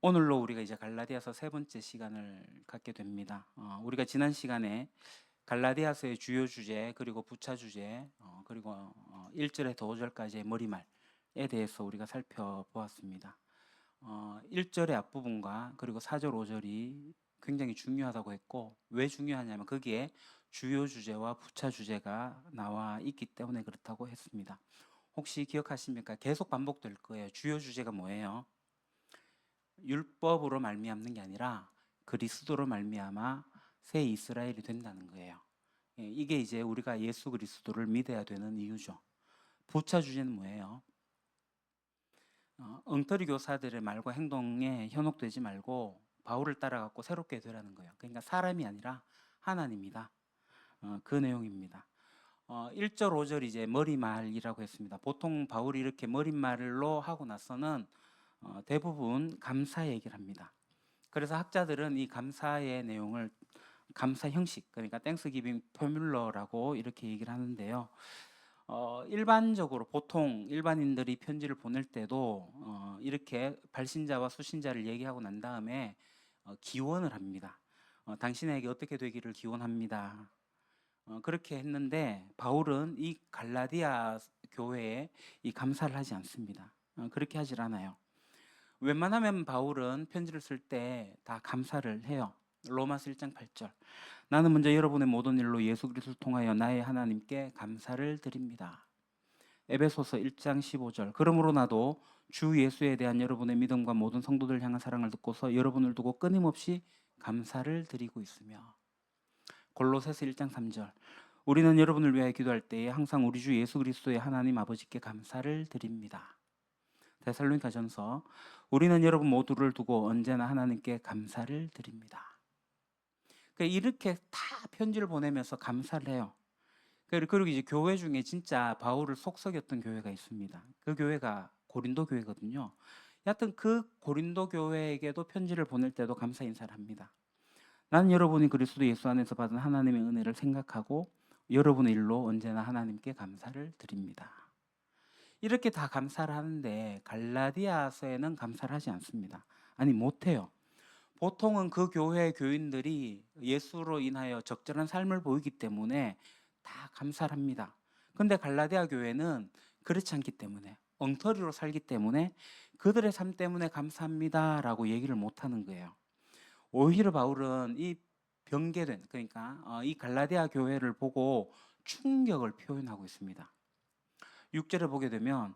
오늘로 우리가 이제 갈라디아서 세 번째 시간을 갖게 됩니다. 우리가 지난 시간에 갈라디아서의 주요 주제 그리고 부차 주제 그리고 1절에서 5절까지의 머리말에 대해서 우리가 살펴보았습니다. 1절의 앞부분과 그리고 4절 5절이 굉장히 중요하다고 했고, 왜 중요하냐면 거기에 주요 주제와 부차 주제가 나와 있기 때문에 그렇다고 했습니다. 혹시 기억하십니까? 계속 반복될 거예요. 주요 주제가 뭐예요? 율법으로 말미암는 게 아니라 그리스도로 말미암아 새 이스라엘이 된다는 거예요. 이게 이제 우리가 예수 그리스도를 믿어야 되는 이유죠. 부차 주제는 뭐예요? 엉터리 교사들의 말과 행동에 현혹되지 말고 바울을 따라갖고 새롭게 되라는 거예요. 그러니까 사람이 아니라 하나님이다. 그 내용입니다. 1절 5절 이제 머리말이라고 했습니다. 보통 바울이 이렇게 머리말로 하고 나서는 대부분 감사 얘기를 합니다. 그래서 학자들은 이 감사의 내용을 감사 형식, 그러니까 땡스기빙 포뮬러라고 이렇게 얘기를 하는데요. 일반적으로 보통 일반인들이 편지를 보낼 때도 이렇게 발신자와 수신자를 얘기하고 난 다음에 기원을 합니다. 당신에게 어떻게 되기를 기원합니다. 그렇게 했는데 바울은 이 갈라디아 교회에 이 감사를 하지 않습니다. 그렇게 하질 않아요. 웬만하면 바울은 편지를 쓸 때 다 감사를 해요. 로마서 1장 8절. 나는 먼저 여러분의 모든 일로 예수 그리스도를 통하여 나의 하나님께 감사를 드립니다. 에베소서 1장 15절. 그러므로 나도 주 예수에 대한 여러분의 믿음과 모든 성도들 향한 사랑을 듣고서 여러분을 두고 끊임없이 감사를 드리고 있으며. 골로새서 1장 3절. 우리는 여러분을 위하여 기도할 때에 항상 우리 주 예수 그리스도의 하나님 아버지께 감사를 드립니다. 데살로니가전서. 우리는 여러분 모두를 두고 언제나 하나님께 감사를 드립니다. 이렇게 다 편지를 보내면서 감사를 해요. 그리고 이제 교회 중에 진짜 바울을 속썩였던 교회가 있습니다. 그 교회가 고린도 교회거든요. 여하튼 그 고린도 교회에게도 편지를 보낼 때도 감사 인사를 합니다. 나는 여러분이 그리스도 예수 안에서 받은 하나님의 은혜를 생각하고 여러분의 일로 언제나 하나님께 감사를 드립니다. 이렇게 다 감사를 하는데 갈라디아서에는 감사를 하지 않습니다. 아니, 못해요. 보통은 그 교회 교인들이 예수로 인하여 적절한 삶을 보이기 때문에 다 감사를 합니다. 근데 갈라디아 교회는 그렇지 않기 때문에, 엉터리로 살기 때문에 그들의 삶 때문에 감사합니다라고 얘기를 못하는 거예요. 오히려 바울은 이 변개된, 그러니까 이 갈라디아 교회를 보고 충격을 표현하고 있습니다. 6절에 보게 되면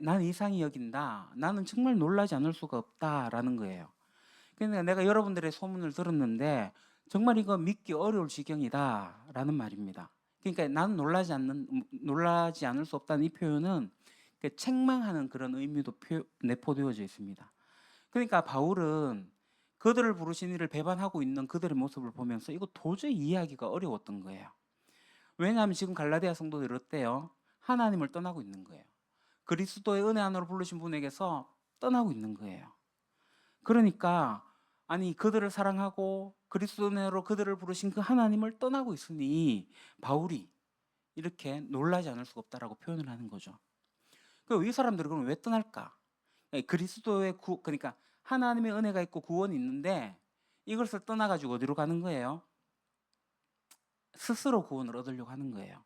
난 이상히 여긴다. 나는 정말 놀라지 않을 수가 없다라는 거예요. 그러니까 내가 여러분들의 소문을 들었는데 정말 이거 믿기 어려울 지경이다라는 말입니다. 그러니까 나는 놀라지 않을 수 없다는 이 표현은 책망하는 그런 의미도 내포되어져 있습니다. 그러니까 바울은 그들을 부르신 이를 배반하고 있는 그들의 모습을 보면서 이거 도저히 이해하기가 어려웠던 거예요. 왜냐하면 지금 갈라디아 성도들이 어때요? 하나님을 떠나고 있는 거예요. 그리스도의 은혜 안으로 부르신 분에게서 떠나고 있는 거예요. 그러니까 아니, 그들을 사랑하고 그리스도 은혜로 그들을 부르신 그 하나님을 떠나고 있으니 바울이 이렇게 놀라지 않을 수가 없다라고 표현을 하는 거죠. 이 사람들은 그럼 왜 떠날까? 그리스도의 그러니까 하나님의 은혜가 있고 구원이 있는데 이것을 떠나가지고 어디로 가는 거예요? 스스로 구원을 얻으려고 하는 거예요.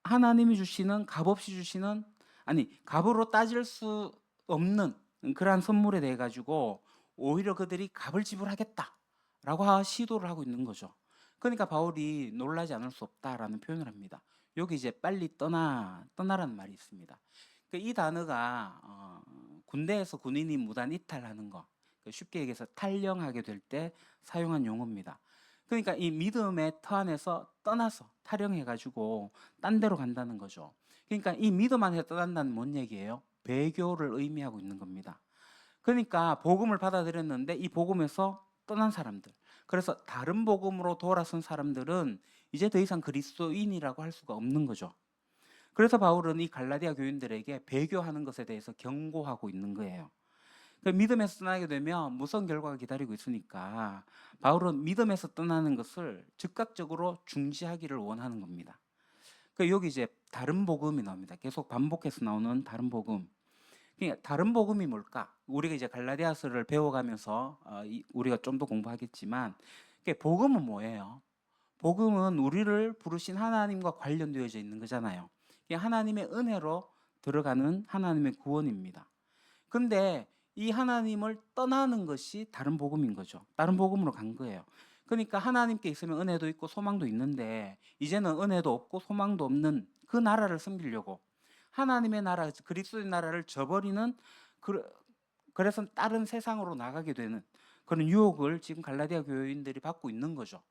하나님이 주시는, 값없이 주시는, 아니 값으로 따질 수 없는 그러한 선물에 대해 가지고 오히려 그들이 값을 지불하겠다라고 시도를 하고 있는 거죠. 그러니까 바울이 놀라지 않을 수 없다라는 표현을 합니다. 여기 이제 빨리 떠나라는 말이 있습니다. 이 단어가 군대에서 군인이 무단 이탈하는 거, 쉽게 얘기해서 탈영하게 될 때 사용한 용어입니다. 그러니까 이 믿음의 터 안에서 떠나서 탈영해가지고 딴 데로 간다는 거죠. 그러니까 이 믿음 안에서 떠난다는 뭔 얘기예요? 배교를 의미하고 있는 겁니다. 그러니까 복음을 받아들였는데 이 복음에서 떠난 사람들, 그래서 다른 복음으로 돌아선 사람들은 이제 더 이상 그리스도인이라고 할 수가 없는 거죠. 그래서 바울은 이 갈라디아 교인들에게 배교하는 것에 대해서 경고하고 있는 거예요. 믿음에서 떠나게 되면 무서운 결과가 기다리고 있으니까 바울은 믿음에서 떠나는 것을 즉각적으로 중지하기를 원하는 겁니다. 여기 이제 다른 복음이 나옵니다. 계속 반복해서 나오는 다른 복음. 그러니까 다른 복음이 뭘까? 우리가 이제 갈라디아서를 배워가면서 우리가 좀 더 공부하겠지만, 복음은 뭐예요? 복음은 우리를 부르신 하나님과 관련되어져 있는 거잖아요. 하나님의 은혜로 들어가는 하나님의 구원입니다. 근데 이 하나님을 떠나는 것이 다른 복음인 거죠. 다른 복음으로 간 거예요. 그러니까 하나님께 있으면 은혜도 있고 소망도 있는데, 이제는 은혜도 없고 소망도 없는 그 나라를 섬기려고 하나님의 나라, 그리스도의 나라를 저버리는, 그래서 다른 세상으로 나가게 되는 그런 유혹을 지금 갈라디아 교인들이 받고 있는 거죠.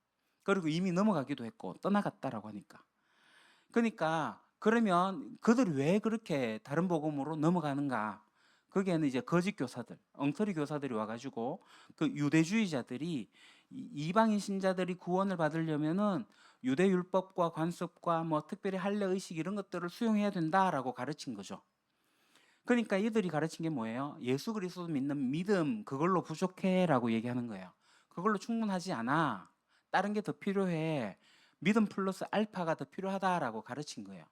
그리고 이미 넘어가기도 했고 떠나갔다라고 하니까. 그러니까 그러면 그들이 왜 그렇게 다른 복음으로 넘어가는가? 거기에는 이제 거짓 교사들, 엉터리 교사들이 와가지고 그 유대주의자들이 이방인 신자들이 구원을 받으려면은 유대 율법과 관습과 뭐 특별히 할례 의식 이런 것들을 수용해야 된다라고 가르친 거죠. 그러니까 이들이 가르친 게 뭐예요? 예수 그리스도 믿는 믿음 그걸로 부족해라고 얘기하는 거예요. 그걸로 충분하지 않아. 다른 게 더 필요해. 믿음 플러스 알파가 더 필요하다라고 가르친 거예요.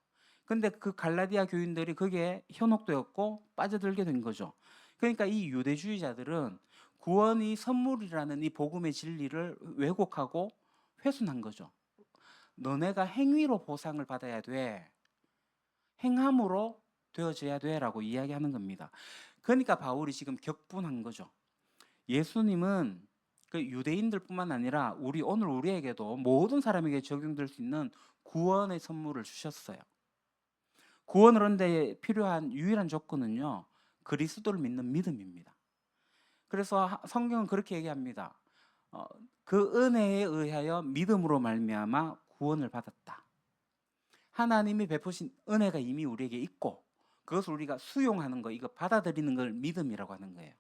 근데 그 갈라디아 교인들이 그게 현혹되었고 빠져들게 된 거죠. 그러니까 이 유대주의자들은 구원이 선물이라는 이 복음의 진리를 왜곡하고 훼손한 거죠. 너네가 행위로 보상을 받아야 돼. 행함으로 되어져야 돼라고 이야기하는 겁니다. 그러니까 바울이 지금 격분한 거죠. 예수님은 그 유대인들뿐만 아니라 오늘 우리에게도 모든 사람에게 적용될 수 있는 구원의 선물을 주셨어요. 구원을 얻는데 필요한 유일한 조건은요, 그리스도를 믿는 믿음입니다. 그래서 성경은 그렇게 얘기합니다. 그 은혜에 의하여 믿음으로 말미암아 구원을 받았다. 하나님이 베푸신 은혜가 이미 우리에게 있고 그것을 우리가 수용하는 거, 이거 받아들이는 걸 믿음이라고 하는 거예요.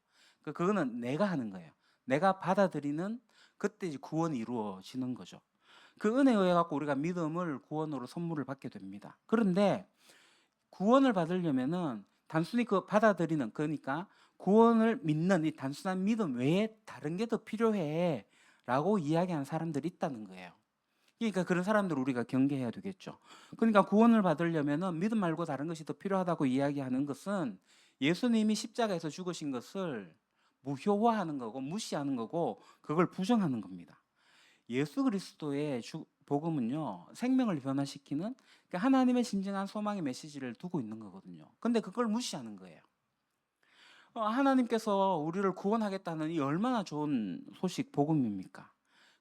그거는 내가 하는 거예요. 내가 받아들이는, 그때 이제 구원이 이루어지는 거죠. 그 은혜에 의해 갖고 우리가 믿음을 구원으로 선물을 받게 됩니다. 그런데 구원을 받으려면은 단순히 그 받아들이는, 그러니까 구원을 믿는 이 단순한 믿음 외에 다른 게 더 필요해라고 이야기하는 사람들이 있다는 거예요. 그러니까 그런 사람들 우리가 경계해야 되겠죠. 그러니까 구원을 받으려면은 믿음 말고 다른 것이 더 필요하다고 이야기하는 것은 예수님이 십자가에서 죽으신 것을 무효화하는 거고 무시하는 거고 그걸 부정하는 겁니다. 예수 그리스도의 복음은요, 생명을 변화시키는 하나님의 진정한 소망의 메시지를 두고 있는 거거든요. 근데 그걸 무시하는 거예요. 하나님께서 우리를 구원하겠다는 이 얼마나 좋은 소식, 복음입니까?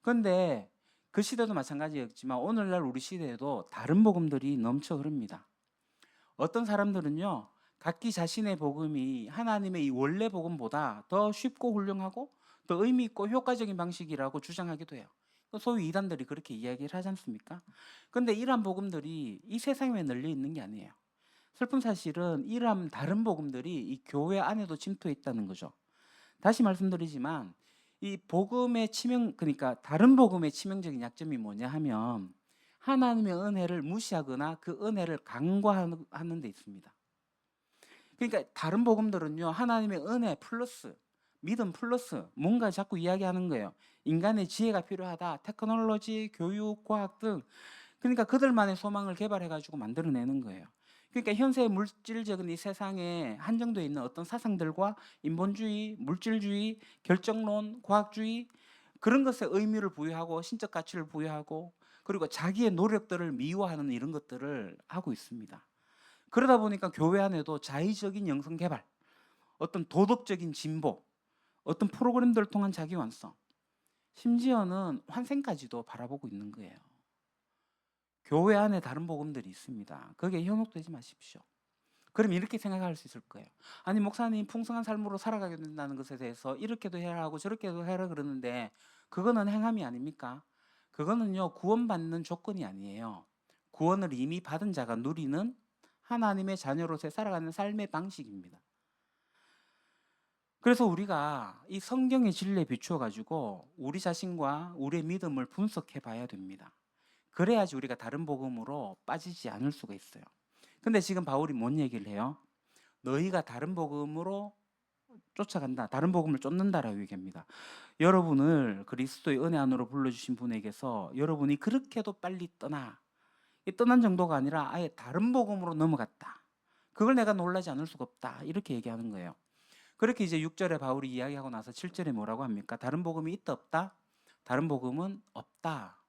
그런데 그 시대도 마찬가지였지만 오늘날 우리 시대에도 다른 복음들이 넘쳐 흐릅니다. 어떤 사람들은요, 각기 자신의 복음이 하나님의 이 원래 복음보다 더 쉽고 훌륭하고 더 의미 있고 효과적인 방식이라고 주장하기도 해요. 소위 이단들이 그렇게 이야기를 하지 않습니까? 그런데 이러한 복음들이 이 세상에 널려 있는 게 아니에요. 슬픈 사실은 이러한 다른 복음들이 이 교회 안에도 침투해 있다는 거죠. 다시 말씀드리지만 이 복음의 그러니까 다른 복음의 치명적인 약점이 뭐냐 하면 하나님의 은혜를 무시하거나 그 은혜를 간과하는 데 있습니다. 그러니까 다른 복음들은요, 하나님의 은혜 플러스 믿음 플러스 뭔가 자꾸 이야기하는 거예요. 인간의 지혜가 필요하다, 테크놀로지, 교육, 과학 등. 그러니까 그들만의 소망을 개발해가지고 만들어내는 거예요. 그러니까 현재 물질적인 이 세상에 한정되어 있는 어떤 사상들과 인본주의, 물질주의, 결정론, 과학주의 그런 것에 의미를 부여하고 신적 가치를 부여하고 그리고 자기의 노력들을 미워하는 이런 것들을 하고 있습니다. 그러다 보니까 교회 안에도 자의적인 영성 개발, 어떤 도덕적인 진보, 어떤 프로그램들을 통한 자기 완성, 심지어는 환생까지도 바라보고 있는 거예요. 교회 안에 다른 복음들이 있습니다. 거기에 현혹되지 마십시오. 그럼 이렇게 생각할 수 있을 거예요. 아니 목사님 풍성한 삶으로 살아가게 된다는 것에 대해서 이렇게도 해라 하고 저렇게도 해라 그러는데 그거는 행함이 아닙니까? 그거는요, 구원받는 조건이 아니에요. 구원을 이미 받은 자가 누리는 하나님의 자녀로서 살아가는 삶의 방식입니다. 그래서 우리가 이 성경의 진리에 비추어 가지고 우리 자신과 우리의 믿음을 분석해 봐야 됩니다. 그래야지 우리가 다른 복음으로 빠지지 않을 수가 있어요. 근데 지금 바울이 뭔 얘기를 해요? 너희가 다른 복음으로 쫓아간다, 다른 복음을 쫓는다라고 얘기합니다. 여러분을 그리스도의 은혜 안으로 불러주신 분에게서 여러분이 그렇게도 빨리 떠난 정도가 아니라 아예 다른 복음으로 넘어갔다. 그걸 내가 놀라지 않을 수가 없다. 이렇게 얘기하는 거예요. 그렇게 이제 6절에 바울이 이야기하고 나서 7절에 뭐라고 합니까? 다른 복음이 있다 없다? 다른 복음은 없다.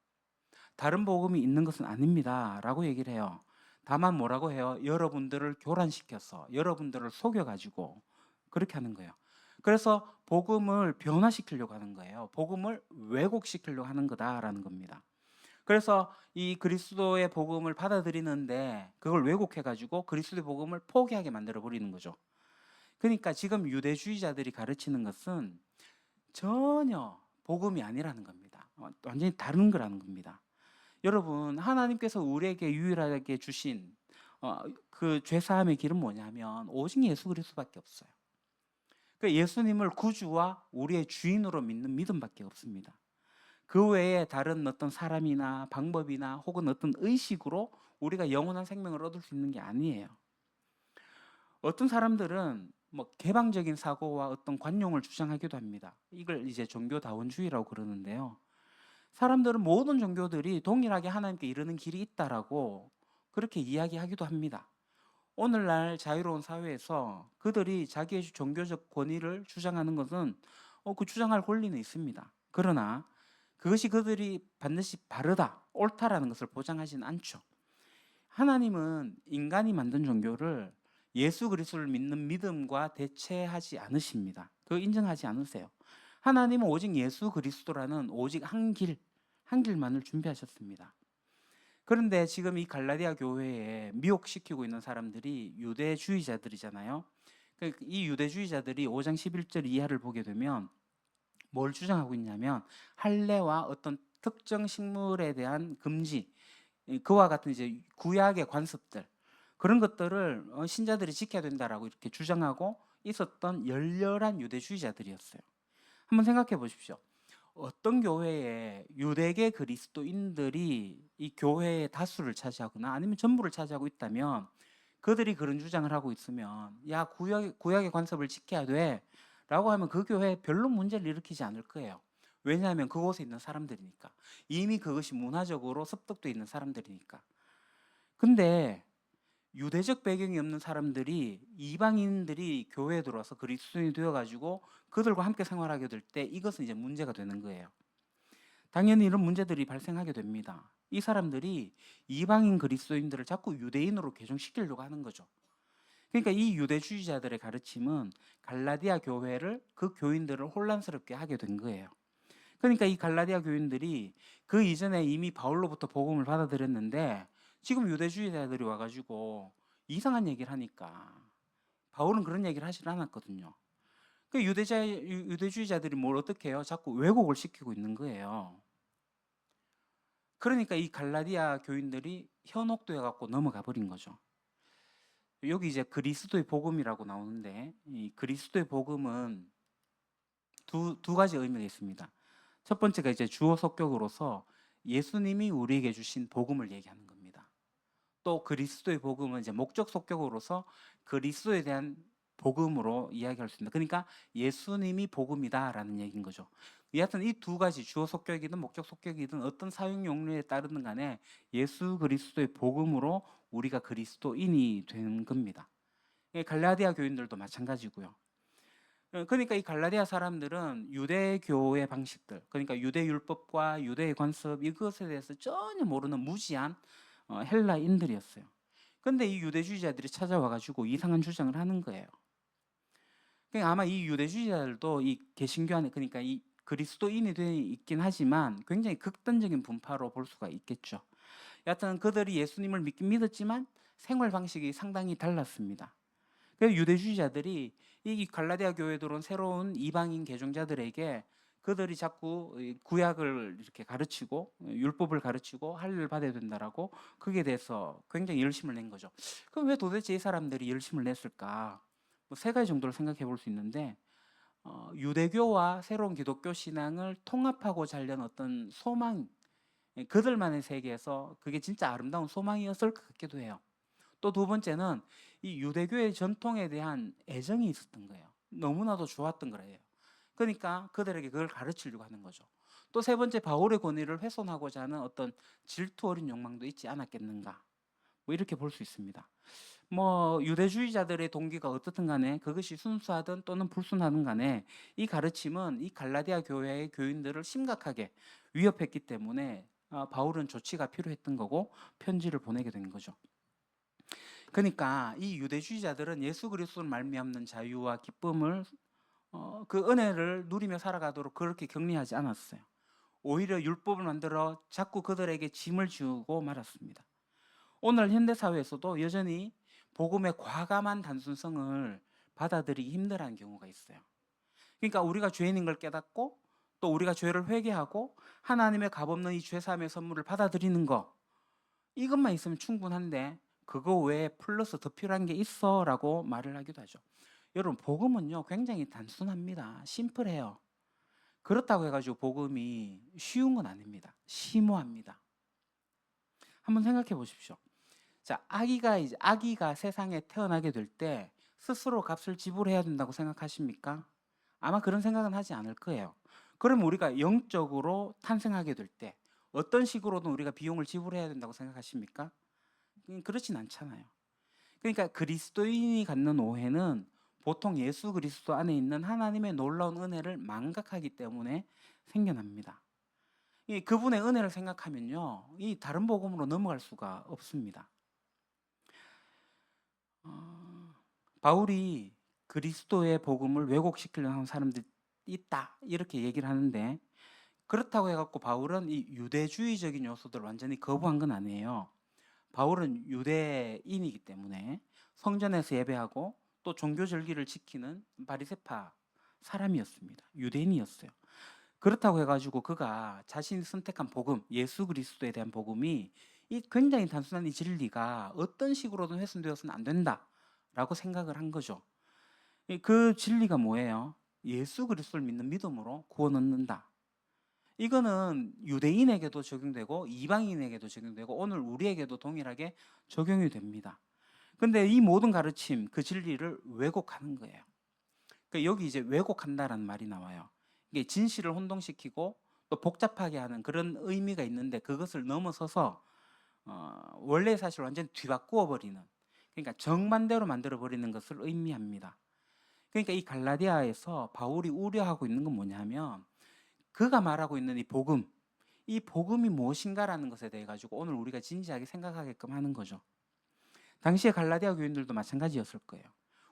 다른 복음이 있는 것은 아닙니다. 라고 얘기를 해요. 다만 뭐라고 해요? 여러분들을 교란시켜서 여러분들을 속여가지고 그렇게 하는 거예요. 그래서 복음을 변화시키려고 하는 거예요. 복음을 왜곡시키려고 하는 거다라는 겁니다. 그래서 이 그리스도의 복음을 받아들이는데 그걸 왜곡해가지고 그리스도의 복음을 포기하게 만들어버리는 거죠. 그러니까 지금 유대주의자들이 가르치는 것은 전혀 복음이 아니라는 겁니다. 완전히 다른 거라는 겁니다. 여러분, 하나님께서 우리에게 유일하게 주신 그 죄사함의 길은 뭐냐면 오직 예수 그리스도밖에 없어요. 그 예수님을 구주와 우리의 주인으로 믿는 믿음밖에 없습니다. 그 외에 다른 어떤 사람이나 방법이나 혹은 어떤 의식으로 우리가 영원한 생명을 얻을 수 있는 게 아니에요. 어떤 사람들은 뭐 개방적인 사고와 어떤 관용을 주장하기도 합니다. 이걸 이제 종교다원주의라고 그러는데요. 사람들은 모든 종교들이 동일하게 하나님께 이르는 길이 있다라고 그렇게 이야기하기도 합니다. 오늘날 자유로운 사회에서 그들이 자기의 종교적 권위를 주장하는 것은 그 주장할 권리는 있습니다. 그러나 그것이 그들이 반드시 바르다, 옳다라는 것을 보장하지는 않죠. 하나님은 인간이 만든 종교를 예수 그리스도를 믿는 믿음과 대체하지 않으십니다. 그거 인정하지 않으세요. 하나님은 오직 예수 그리스도라는 오직 한 길만을 준비하셨습니다. 그런데 지금 이 갈라디아 교회에 미혹시키고 있는 사람들이 유대주의자들이잖아요. 이 유대주의자들이 5장 11절 이하를 보게 되면 뭘 주장하고 있냐면 할례와 어떤 특정 식물에 대한 금지, 그와 같은 이제 구약의 관습들, 그런 것들을 신자들이 지켜야 된다라고 이렇게 주장하고 있었던 열렬한 유대주의자들이었어요. 한번 생각해 보십시오. 어떤 교회에 유대계 그리스도인들이 이 교회의 다수를 차지하거나 아니면 전부를 차지하고 있다면 그들이 그런 주장을 하고 있으면 야 구약의 관습을 지켜야 돼 라고 하면 그 교회에 별로 문제를 일으키지 않을 거예요. 왜냐하면 그곳에 있는 사람들이니까. 이미 그것이 문화적으로 습득되어 있는 사람들이니까. 근데 유대적 배경이 없는 사람들이 이방인들이 교회에 들어와서 그리스도인이 되어가지고 그들과 함께 생활하게 될 때 이것은 이제 문제가 되는 거예요. 당연히 이런 문제들이 발생하게 됩니다. 이 사람들이 이방인 그리스도인들을 자꾸 유대인으로 개종시키려고 하는 거죠. 그러니까 이 유대주의자들의 가르침은 갈라디아 교회를 그 교인들을 혼란스럽게 하게 된 거예요. 그러니까 이 갈라디아 교인들이 그 이전에 이미 바울로부터 복음을 받아들였는데 지금 유대주의자들이 와가지고 이상한 얘기를 하니까 바울은 그런 얘기를 하질 않았거든요. 그 유대주의자들이 뭘 어떻게 해요? 자꾸 왜곡을 시키고 있는 거예요. 그러니까 이 갈라디아 교인들이 현혹되어 갖고 넘어가 버린 거죠. 여기 이제 그리스도의 복음이라고 나오는데 이 그리스도의 복음은 두 가지 의미가 있습니다. 첫 번째가 이제 주어 성격으로서 예수님이 우리에게 주신 복음을 얘기하는 겁니다. 또 그리스도의 복음은 이제 목적 성격으로서 그리스도에 대한 복음으로 이야기할 수 있습니다. 그러니까 예수님이 복음이다라는 얘기인 거죠. 여하튼 이 두 가지 주어 성격이든 목적 성격이든 어떤 사용 용례에 따르든 간에 예수 그리스도의 복음으로 우리가 그리스도인이 되는 겁니다. 갈라디아 교인들도 마찬가지고요. 그러니까 이 갈라디아 사람들은 유대교의 방식들, 그러니까 유대율법과 유대의 관습 이것에 대해서 전혀 모르는 무지한 헬라인들이었어요. 근데 이 유대주의자들이 찾아와가지고 이상한 주장을 하는 거예요. 그러니까 아마 이 유대주의자들도 이 개신교 안에 그러니까 이 그리스도인이 되어 있긴 하지만 굉장히 극단적인 분파로 볼 수가 있겠죠. 여하튼 그들이 예수님을 믿긴 믿었지만 생활 방식이 상당히 달랐습니다. 그래서 유대주의자들이 이 갈라디아 교회에 들어온 새로운 이방인 개종자들에게 그들이 자꾸 구약을 이렇게 가르치고 율법을 가르치고 할례를 받아야 된다라고 거기에 대해서 굉장히 열심을 낸 거죠. 그럼 왜 도대체 이 사람들이 열심을 냈을까? 뭐 세 가지 정도로 생각해 볼 수 있는데 유대교와 새로운 기독교 신앙을 통합하고자 하려는 어떤 소망, 그들만의 세계에서 그게 진짜 아름다운 소망이었을 것 같기도 해요. 또 두 번째는 이 유대교의 전통에 대한 애정이 있었던 거예요. 너무나도 좋았던 거예요. 그러니까 그들에게 그걸 가르치려고 하는 거죠. 또 세 번째, 바울의 권위를 훼손하고자 하는 어떤 질투 어린 욕망도 있지 않았겠는가, 뭐 이렇게 볼 수 있습니다. 뭐 유대주의자들의 동기가 어떻든 간에 그것이 순수하든 또는 불순하든 간에 이 가르침은 이 갈라디아 교회의 교인들을 심각하게 위협했기 때문에 바울은 조치가 필요했던 거고 편지를 보내게 된 거죠. 그러니까 이 유대주의자들은 예수 그리스도를 말미암는 자유와 기쁨을 그 은혜를 누리며 살아가도록 그렇게 격려하지 않았어요. 오히려 율법을 만들어 자꾸 그들에게 짐을 지우고 말았습니다. 오늘 현대 사회에서도 여전히 복음의 과감한 단순성을 받아들이기 힘들어하는 경우가 있어요. 그러니까 우리가 죄인인 걸 깨닫고 또 우리가 죄를 회개하고 하나님의 값없는 이 죄사함의 선물을 받아들이는 거, 이것만 있으면 충분한데 그거 외에 플러스 더 필요한 게 있어 라고 말을 하기도 하죠. 여러분, 복음은요 굉장히 단순합니다. 심플해요. 그렇다고 해가지고 복음이 쉬운 건 아닙니다. 심오합니다. 한번 생각해 보십시오. 자, 아기가 세상에 태어나게 될 때 스스로 값을 지불해야 된다고 생각하십니까? 아마 그런 생각은 하지 않을 거예요. 그럼 우리가 영적으로 탄생하게 될 때 어떤 식으로든 우리가 비용을 지불해야 된다고 생각하십니까? 그렇진 않잖아요. 그러니까 그리스도인이 갖는 오해는 보통 예수 그리스도 안에 있는 하나님의 놀라운 은혜를 망각하기 때문에 생겨납니다. 이 그분의 은혜를 생각하면요, 이 다른 복음으로 넘어갈 수가 없습니다. 바울이 그리스도의 복음을 왜곡시키려는 하는 사람들이 있다 이렇게 얘기를 하는데, 그렇다고 해갖고 바울은 이 유대주의적인 요소들을 완전히 거부한 건 아니에요. 바울은 유대인이기 때문에 성전에서 예배하고 또 종교 절기를 지키는 바리새파 사람이었습니다. 유대인이었어요. 그렇다고 해가지고 그가 자신이 선택한 복음, 예수 그리스도에 대한 복음이 이 굉장히 단순한 이 진리가 어떤 식으로든 훼손되어서는 안 된다라고 생각을 한 거죠. 그 진리가 뭐예요? 예수 그리스도를 믿는 믿음으로 구원 얻는다. 이거는 유대인에게도 적용되고 이방인에게도 적용되고 오늘 우리에게도 동일하게 적용이 됩니다. 근데 이 모든 가르침, 그 진리를 왜곡하는 거예요. 그러니까 여기 이제 왜곡한다라는 말이 나와요. 이게 진실을 혼동시키고 또 복잡하게 하는 그런 의미가 있는데 그것을 넘어서서 원래 사실을 완전히 뒤바꾸어 버리는, 그러니까 정반대로 만들어 버리는 것을 의미합니다. 그러니까 이 갈라디아에서 바울이 우려하고 있는 건 뭐냐면 그가 말하고 있는 이 복음이 무엇인가라는 것에 대해 가지고 오늘 우리가 진지하게 생각하게끔 하는 거죠. 당시에 갈라디아 교인들도 마찬가지였을 거예요.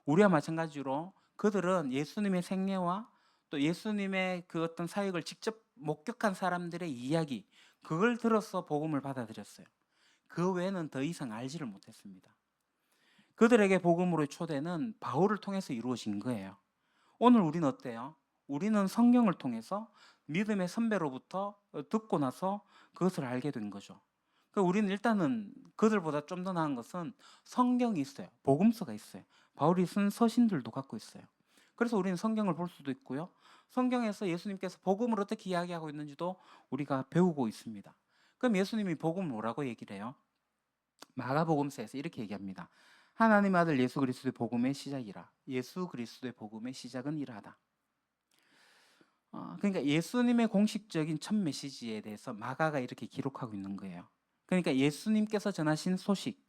우리와 마찬가지로 그들은 예수님의 생애와 또 예수님의 그 어떤 사역을 직접 목격한 사람들의 이야기, 그걸 들어서 복음을 받아들였어요. 그 외에는 더 이상 알지를 못했습니다. 그들에게 복음으로의 초대는 바울을 통해서 이루어진 거예요. 오늘 우리는 어때요? 우리는 성경을 통해서 믿음의 선배로부터 듣고 나서 그것을 알게 된 거죠. 그러니까 우리는 일단은 그들보다 좀 더 나은 것은 성경이 있어요. 복음서가 있어요. 바울이 쓴 서신들도 갖고 있어요. 그래서 우리는 성경을 볼 수도 있고요. 성경에서 예수님께서 복음을 어떻게 이야기하고 있는지도 우리가 배우고 있습니다. 그럼 예수님이 복음을 뭐라고 얘기를 해요? 마가복음서에서 이렇게 얘기합니다. 하나님 아들 예수 그리스도의 복음의 시작이라. 예수 그리스도의 복음의 시작은 이러하다. 그러니까 예수님의 공식적인 첫 메시지에 대해서 마가가 이렇게 기록하고 있는 거예요. 그러니까 예수님께서 전하신 소식,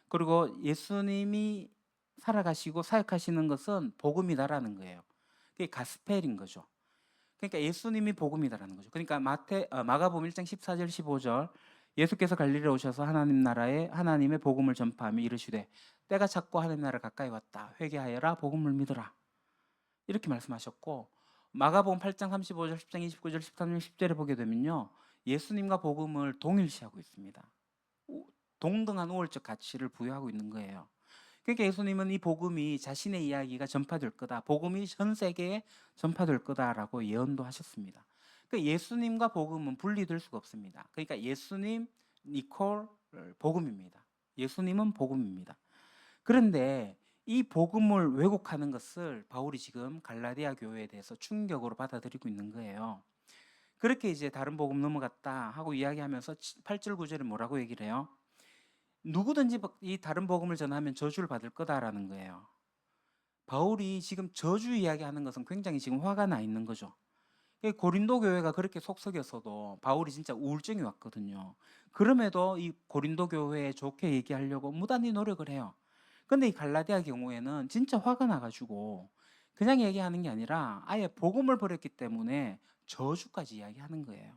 그리고 예수님이 살아가시고 사역하시는 것은 복음이다라는 거예요. 그게 가스펠인 거죠. 그러니까 예수님이 복음이다라는 거죠. 그러니까 마가복음 1장 14절 15절 예수께서 갈릴리에 오셔서 하나님 나라에 하나님의 복음을 전파하며 이르시되 때가 찼고 하나님 나라 가까이 왔다. 회개하여라 복음을 믿으라. 이렇게 말씀하셨고, 마가복음 8장 35절 10장 29절 13절 10절에 보게 되면요, 예수님과 복음을 동일시하고 있습니다. 동등한 우월적 가치를 부여하고 있는 거예요. 그러니까 예수님은 이 복음이 자신의 이야기가 전파될 거다, 복음이 전 세계에 전파될 거다라고 예언도 하셨습니다. 그러니까 예수님과 복음은 분리될 수가 없습니다. 그러니까 예수님, 니콜, 복음입니다. 예수님은 복음입니다. 그런데 이 복음을 왜곡하는 것을 바울이 지금 갈라디아 교회에 대해서 충격으로 받아들이고 있는 거예요. 그렇게 이제 다른 복음 넘어갔다 하고 이야기하면서 8절 9절에 뭐라고 얘기를 해요? 누구든지 이 다른 복음을 전하면 저주를 받을 거다라는 거예요. 바울이 지금 저주 이야기하는 것은 굉장히 지금 화가 나 있는 거죠. 고린도 교회가 그렇게 속썩였어도 바울이 진짜 우울증이 왔거든요. 그럼에도 이 고린도 교회에 좋게 얘기하려고 무단히 노력을 해요. 근데 이 갈라디아 경우에는 진짜 화가 나가지고 그냥 얘기하는 게 아니라 아예 복음을 버렸기 때문에 저주까지 이야기하는 거예요.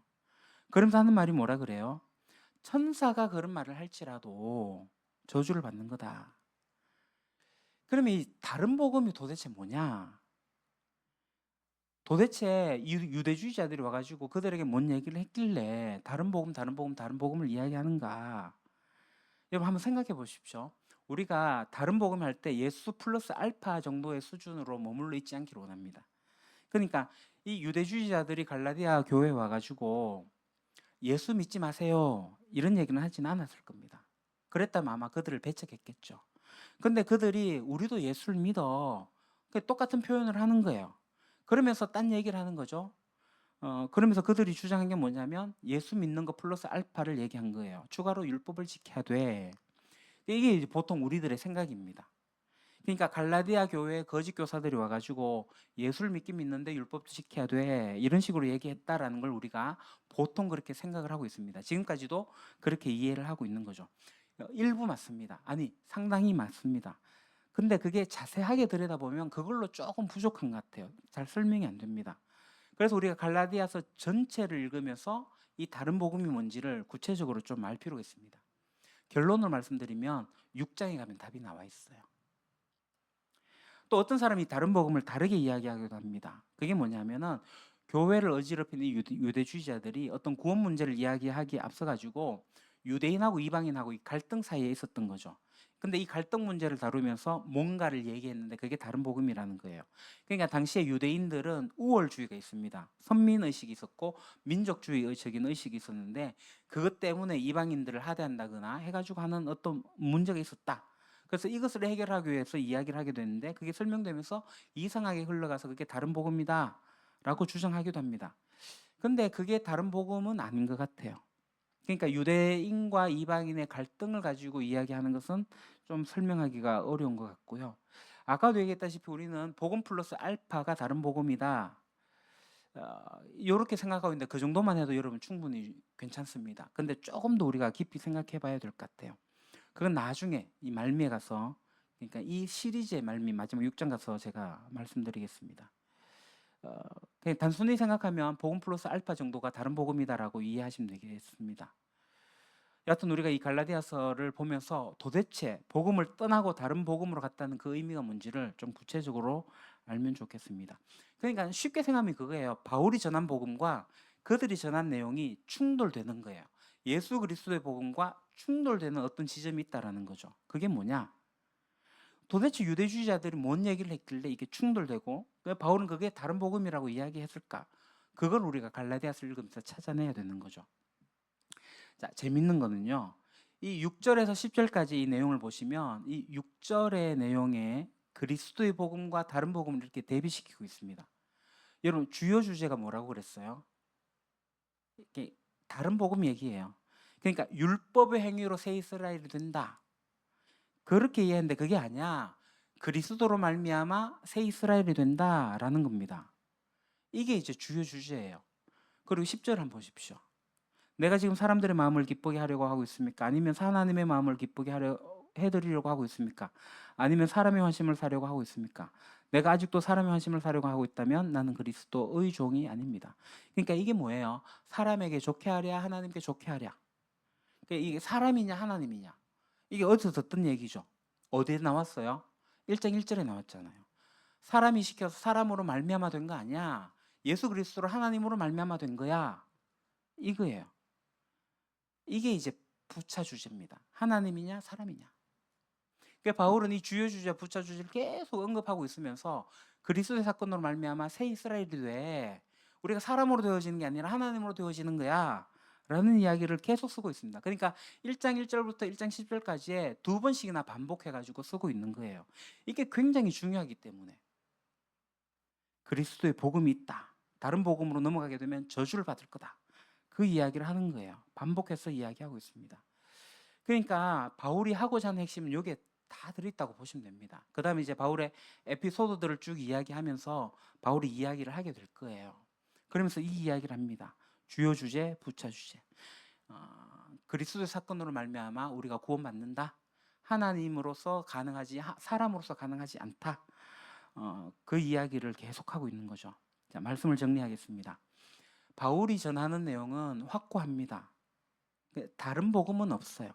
그러면서 하는 말이 뭐라 그래요? 천사가 그런 말을 할지라도 저주를 받는 거다. 그러면 이 다른 복음이 도대체 뭐냐? 도대체 유대주의자들이 와가지고 그들에게 뭔 얘기를 했길래 다른 복음, 다른 복음, 다른 복음을 이야기하는가? 여러분 한번 생각해 보십시오. 우리가 다른 복음 할 때 예수 플러스 알파 정도의 수준으로 머물러 있지 않기를 원합니다. 그러니까 이 유대주의자들이 갈라디아 교회에 와가지고 예수 믿지 마세요 이런 얘기는 하지는 않았을 겁니다. 그랬다면 아마 그들을 배척했겠죠. 근데 그들이 우리도 예수를 믿어 똑같은 표현을 하는 거예요. 그러면서 딴 얘기를 하는 거죠. 그러면서 그들이 주장한 게 뭐냐면 예수 믿는 거 플러스 알파를 얘기한 거예요. 추가로 율법을 지켜야 돼. 이게 이제 보통 우리들의 생각입니다. 그러니까 갈라디아 교회에 거짓 교사들이 와가지고 예수를 믿긴 믿는데 율법도 지켜야 돼 이런 식으로 얘기했다라는 걸 우리가 보통 그렇게 생각을 하고 있습니다. 지금까지도 그렇게 이해를 하고 있는 거죠. 일부 맞습니다. 아니 상당히 맞습니다. 근데 그게 자세하게 들여다보면 그걸로 조금 부족한 것 같아요. 잘 설명이 안 됩니다. 그래서 우리가 갈라디아서 전체를 읽으면서 이 다른 복음이 뭔지를 구체적으로 좀 알 필요가 있습니다. 결론을 말씀드리면 6장에 가면 답이 나와 있어요. 또 어떤 사람이 다른 복음을 다르게 이야기하기도 합니다. 그게 뭐냐면은 교회를 어지럽히는 유대주의자들이 어떤 구원 문제를 이야기하기에 앞서가지고 유대인하고 이방인하고 이 갈등 사이에 있었던 거죠. 근데 이 갈등 문제를 다루면서 뭔가를 얘기했는데 그게 다른 복음이라는 거예요. 그러니까 당시에 유대인들은 우월주의가 있습니다. 선민의식이 있었고 민족주의적인 의식이 있었는데 그것 때문에 이방인들을 하대한다거나 해가지고 하는 어떤 문제가 있었다. 그래서 이것을 해결하기 위해서 이야기를 하게 되는데 그게 설명되면서 이상하게 흘러가서 그게 다른 복음이다 라고 주장하기도 합니다. 근데 그게 다른 복음은 아닌 것 같아요. 그러니까 유대인과 이방인의 갈등을 가지고 이야기하는 것은 좀 설명하기가 어려운 것 같고요. 아까도 얘기했다시피 우리는 복음 플러스 알파가 다른 복음이다. 이렇게 생각하고 있는데 그 정도만 해도 여러분 충분히 괜찮습니다. 근데 조금 더 우리가 깊이 생각해 봐야 될 것 같아요. 그건 나중에 이 말미에 가서 그러니까 이 시리즈의 말미 마지막 6장 가서 제가 말씀드리겠습니다. 그냥 단순히 생각하면 복음 플러스 알파 정도가 다른 복음이다라고 이해하시면 되겠습니다. 여하튼 우리가 이 갈라디아서를 보면서 도대체 복음을 떠나고 다른 복음으로 갔다는 그 의미가 뭔지를 좀 구체적으로 알면 좋겠습니다. 그러니까 쉽게 생각하면 그거예요. 바울이 전한 복음과 그들이 전한 내용이 충돌되는 거예요. 예수 그리스도의 복음과 충돌되는 어떤 지점이 있다라는 거죠. 그게 뭐냐? 도대체 유대주의자들이 뭔 얘기를 했길래 이게 충돌되고 바울은 그게 다른 복음이라고 이야기했을까? 그걸 우리가 갈라디아서를 읽으면서 찾아내야 되는 거죠. 자, 재밌는 거는요. 이 6절에서 10절까지 이 내용을 보시면 이 6절의 내용에 그리스도의 복음과 다른 복음을 이렇게 대비시키고 있습니다. 여러분 주요 주제가 뭐라고 그랬어요? 이게 다른 복음 얘기예요. 그러니까 율법의 행위로 새 이스라엘이 된다. 그렇게 이해했는데 그게 아니야. 그리스도로 말미암아 새 이스라엘이 된다라는 겁니다. 이게 이제 주요 주제예요. 그리고 10절 한번 보십시오. 내가 지금 사람들의 마음을 기쁘게 하려고 하고 있습니까? 아니면 하나님의 마음을 기쁘게 해드리려고 하고 있습니까? 아니면 사람의 환심을 사려고 하고 있습니까? 내가 아직도 사람의 환심을 사려고 하고 있다면 나는 그리스도의 종이 아닙니다. 그러니까 이게 뭐예요? 사람에게 좋게 하랴 하나님께 좋게 하랴. 그러니까 이게 사람이냐 하나님이냐. 이게 어디서 듣던 얘기죠? 어디에 나왔어요? 1장 1절에 나왔잖아요. 사람이 시켜서 사람으로 말미암아 된 거 아니야. 예수 그리스도로 하나님으로 말미암아 된 거야. 이거예요. 이게 이제 부차 주제입니다. 하나님이냐 사람이냐. 그러니까 바울은 이 주요 주제 부차 주제를 계속 언급하고 있으면서 그리스도의 사건으로 말미암아 새 이스라엘이 돼. 우리가 사람으로 되어지는 게 아니라 하나님으로 되어지는 거야. 라는 이야기를 계속 쓰고 있습니다. 그러니까 1장 1절부터 1장 10절까지에 두 번씩이나 반복해가지고 쓰고 있는 거예요. 이게 굉장히 중요하기 때문에 그리스도의 복음이 있다. 다른 복음으로 넘어가게 되면 저주를 받을 거다. 그 이야기를 하는 거예요. 반복해서 이야기하고 있습니다. 그러니까 바울이 하고자 하는 핵심은 여기에 다 들어있다고 보시면 됩니다. 그 다음에 이제 바울의 에피소드들을 쭉 이야기하면서 바울이 이야기를 하게 될 거예요. 그러면서 이 이야기를 합니다. 주요 주제, 부차 주제. 그리스도의 사건으로 말미암아 우리가 구원받는다. 하나님으로서 가능하지 사람으로서 가능하지 않다. 그 이야기를 계속하고 있는 거죠. 자, 말씀을 정리하겠습니다. 바울이 전하는 내용은 확고합니다. 다른 복음은 없어요.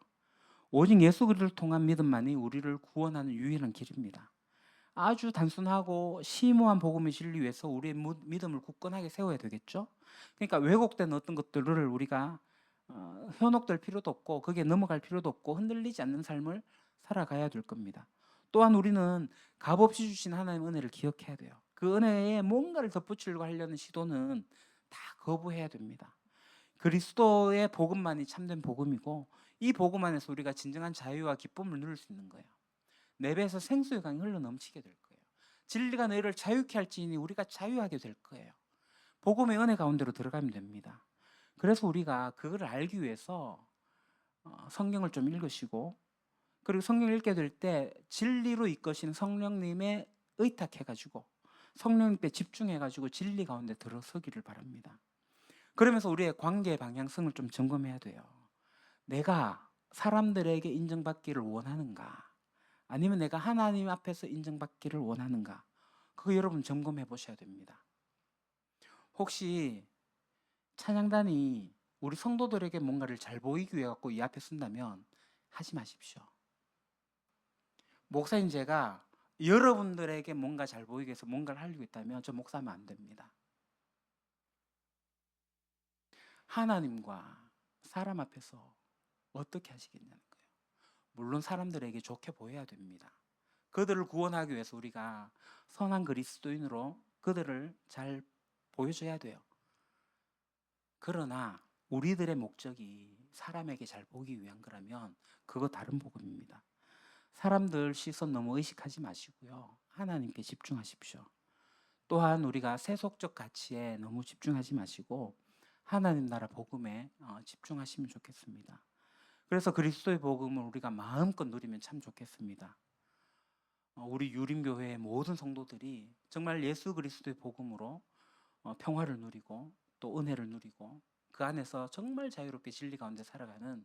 오직 예수 그리스도를 통한 믿음만이 우리를 구원하는 유일한 길입니다. 아주 단순하고 심오한 복음의 진리 위해서 우리의 믿음을 굳건하게 세워야 되겠죠. 그러니까 왜곡된 어떤 것들을 우리가 현혹될 필요도 없고 거기에 넘어갈 필요도 없고 흔들리지 않는 삶을 살아가야 될 겁니다. 또한 우리는 값없이 주신 하나님의 은혜를 기억해야 돼요. 그 은혜에 뭔가를 덧붙이려고 하려는 시도는 다 거부해야 됩니다. 그리스도의 복음만이 참된 복음이고 이 복음 안에서 우리가 진정한 자유와 기쁨을 누릴 수 있는 거예요. 내 배에서 생수의 강이 흘러 넘치게 될 거예요. 진리가 너희를 자유케 할지니 우리가 자유하게 될 거예요. 복음의 은혜 가운데로 들어가면 됩니다. 그래서 우리가 그걸 알기 위해서 성경을 좀 읽으시고 그리고 성경을 읽게 될 때 진리로 이끄신 성령님에 의탁해가지고 성령님께 집중해가지고 진리 가운데 들어서기를 바랍니다. 그러면서 우리의 관계의 방향성을 좀 점검해야 돼요. 내가 사람들에게 인정받기를 원하는가? 아니면 내가 하나님 앞에서 인정받기를 원하는가? 그거 여러분 점검해 보셔야 됩니다. 혹시 찬양단이 우리 성도들에게 뭔가를 잘 보이기 위해 갖고 이 앞에 쓴다면 하지 마십시오. 목사인 제가 여러분들에게 뭔가 잘 보이기 위해서 뭔가를 하려고 했다면 저 목사하면 안 됩니다. 하나님과 사람 앞에서 어떻게 하시겠냐는 거예요. 물론 사람들에게 좋게 보여야 됩니다. 그들을 구원하기 위해서 우리가 선한 그리스도인으로 그들을 잘 보여줘야 돼요. 그러나 우리들의 목적이 사람에게 잘 보기 위한 거라면 그거 다른 복음입니다. 사람들 시선 너무 의식하지 마시고요. 하나님께 집중하십시오. 또한 우리가 세속적 가치에 너무 집중하지 마시고 하나님 나라 복음에 집중하시면 좋겠습니다. 그래서 그리스도의 복음을 우리가 마음껏 누리면 참 좋겠습니다. 우리 유림교회의 모든 성도들이 정말 예수 그리스도의 복음으로 평화를 누리고 또 은혜를 누리고 그 안에서 정말 자유롭게 진리 가운데 살아가는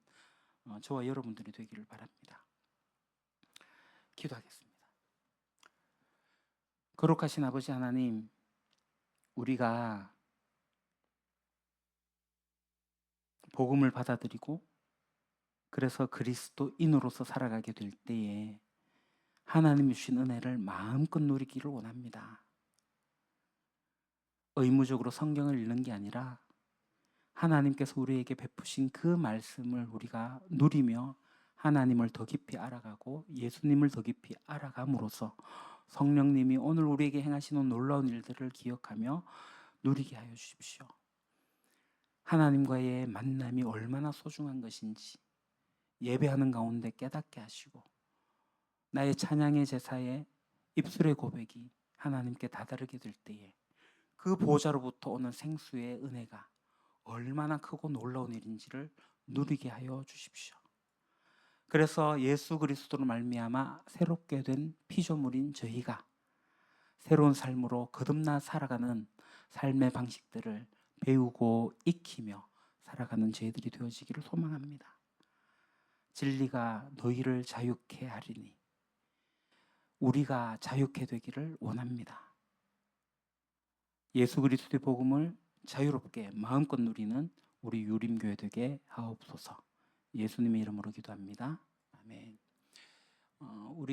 저와 여러분들이 되기를 바랍니다. 기도하겠습니다. 거룩하신 아버지 하나님, 우리가 복음을 받아들이고 그래서 그리스도인으로서 살아가게 될 때에 하나님이 주신 은혜를 마음껏 누리기를 원합니다. 의무적으로 성경을 읽는 게 아니라 하나님께서 우리에게 베푸신 그 말씀을 우리가 누리며 하나님을 더 깊이 알아가고 예수님을 더 깊이 알아감으로써 성령님이 오늘 우리에게 행하시는 놀라운 일들을 기억하며 누리게 하여 주십시오. 하나님과의 만남이 얼마나 소중한 것인지 예배하는 가운데 깨닫게 하시고 나의 찬양의 제사에 입술의 고백이 하나님께 다다르게 될 때에 그 보좌로부터 오는 생수의 은혜가 얼마나 크고 놀라운 일인지를 누리게 하여 주십시오. 그래서 예수 그리스도로 말미암아 새롭게 된 피조물인 저희가 새로운 삶으로 거듭나 살아가는 삶의 방식들을 배우고 익히며 살아가는 저희들이 되어지기를 소망합니다. 진리가 너희를 자유케 하리니 우리가 자유케 되기를 원합니다. 예수 그리스도의 복음을 자유롭게 마음껏 누리는 우리 유림교회 되게 하옵소서. 예수님의 이름으로 기도합니다. 아멘. 우리